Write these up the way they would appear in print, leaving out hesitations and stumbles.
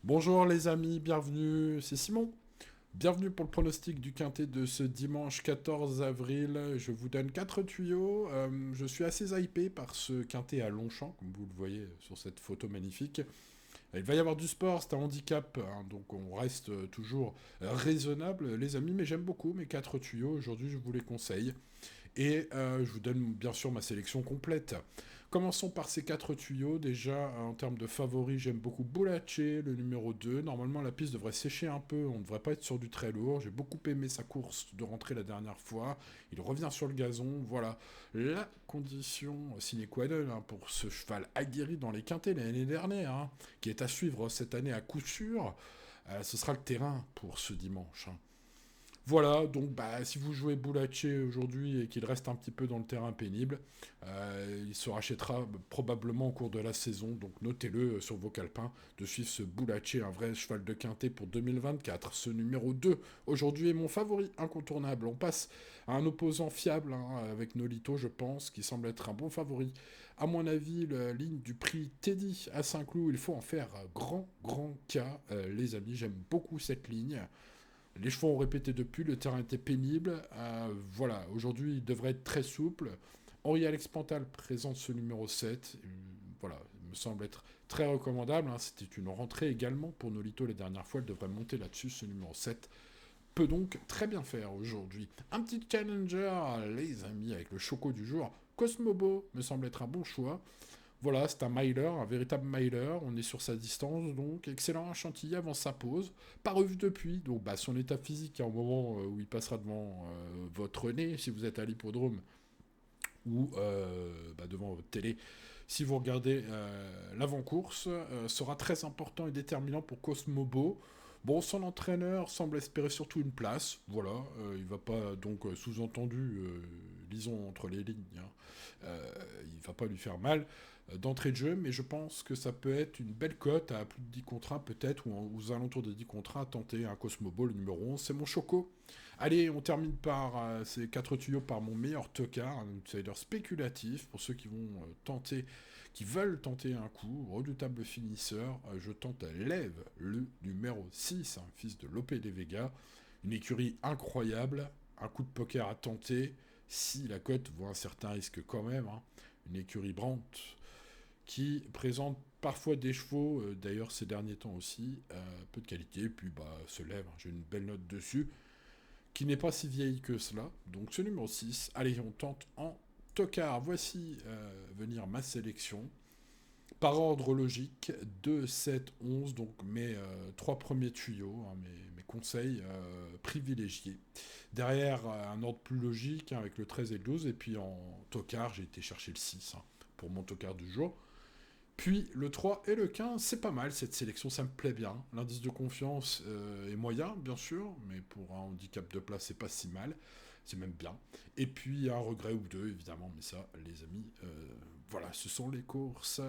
Bonjour les amis, bienvenue, c'est Simon. Bienvenue pour le pronostic du quintet de ce dimanche 14 avril. Je vous donne 4 tuyaux. Je suis assez hypé par ce quintet à Longchamp, comme vous le voyez sur cette photo magnifique. Il va y avoir du sport, c'est un handicap, hein, donc on reste toujours raisonnable les amis, mais j'aime beaucoup mes 4 tuyaux. Aujourd'hui je vous les conseille. Et je vous donne bien sûr ma sélection complète. Commençons par ces 4 tuyaux. Déjà, en termes de favoris, j'aime beaucoup Boulaché, le numéro 2. Normalement, la piste devrait sécher un peu. On ne devrait pas être sur du très lourd. J'ai beaucoup aimé sa course de rentrée la dernière fois. Il revient sur le gazon. Voilà la condition sine qua non, hein, pour ce cheval aguerri dans les quintets l'année dernière, hein, qui est à suivre cette année à coup sûr. Ce sera le terrain pour ce dimanche, hein. Voilà, donc bah, si vous jouez Boulaché aujourd'hui et qu'il reste un petit peu dans le terrain pénible, il se rachètera probablement au cours de la saison. Donc notez-le sur vos calepins de suivre ce Boulaché, un vrai cheval de quintet pour 2024. Ce numéro 2 aujourd'hui est mon favori incontournable. On passe à un opposant fiable, hein, avec Nolito, je pense, qui semble être un bon favori. À mon avis, la ligne du prix Teddy à Saint-Cloud, il faut en faire grand cas, les amis. J'aime beaucoup cette ligne. Les chevaux ont répété depuis, le terrain était pénible. Voilà, aujourd'hui, il devrait être très souple. Henri Alex Pantal présente ce numéro 7. Voilà, il me semble être très recommandable, hein. C'était une rentrée également pour Nolito la dernière fois. Elle devrait monter là-dessus, ce numéro 7 peut donc très bien faire aujourd'hui. Un petit challenger, les amis, avec le choco du jour. Cosmobo me semble être un bon choix. Voilà, c'est un miler, un véritable miler. On est sur sa distance, donc excellent à Chantilly avant sa pause. Pas revu depuis, donc bah, son état physique, à un moment où il passera devant votre nez, si vous êtes à l'hippodrome, ou bah, devant votre télé, si vous regardez l'avant-course, sera très important et déterminant pour Cosmobo. Bon, son entraîneur semble espérer surtout une place, voilà, il va pas, donc sous-entendu, lisons entre les lignes, hein, il va pas lui faire mal d'entrée de jeu, mais je pense que ça peut être une belle cote à plus de 10 contrats peut-être, ou aux alentours de 10 contrats, à tenter un Cosmobo, le numéro 11, c'est mon choco. Allez, on termine par ces 4 tuyaux par mon meilleur tocard, un outsider spéculatif pour ceux qui vont tenter, qui veulent tenter un coup, redoutable finisseur. Je tente Lève, le numéro 6, un fils de Lope de Vega, une écurie incroyable, un coup de poker à tenter, si la cote voit un certain risque quand même, hein. Une écurie Brandt qui présente parfois des chevaux, d'ailleurs ces derniers temps aussi, peu de qualité, puis bah se lève, hein. J'ai une belle note dessus qui n'est pas si vieille que cela. Donc ce numéro 6, allez, on tente en tocard. Voici venir ma sélection. Par ordre logique, 2, 7, 11, donc mes 3 premiers tuyaux, hein, mes conseils privilégiés. Derrière, un ordre plus logique, hein, avec le 13 et le 12, et puis en tocard, j'ai été chercher le 6, hein, pour mon tocard du jour. Puis le 3 et le 15, c'est pas mal cette sélection, ça me plaît bien. L'indice de confiance est moyen, bien sûr, mais pour un handicap de place, c'est pas si mal. C'est même bien. Et puis un regret ou deux, évidemment, mais ça, les amis, voilà, ce sont les courses.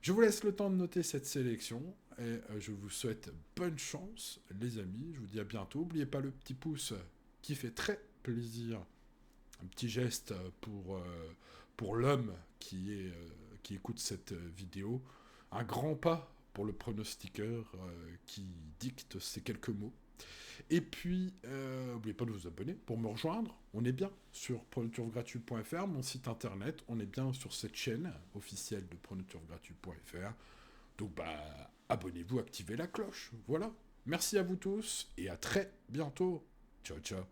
Je vous laisse le temps de noter cette sélection et je vous souhaite bonne chance, les amis. Je vous dis à bientôt. N'oubliez pas le petit pouce qui fait très plaisir, un petit geste pour l'homme qui écoute cette vidéo. Un grand pas pour le pronostiqueur qui dicte ces quelques mots. Et puis, n'oubliez pas de vous abonner pour me rejoindre. On est bien sur pronoturgratuit.fr, mon site internet. On est bien sur cette chaîne officielle de pronoturgratuit.fr. Donc, bah, abonnez-vous, activez la cloche. Voilà. Merci à vous tous et à très bientôt. Ciao, ciao.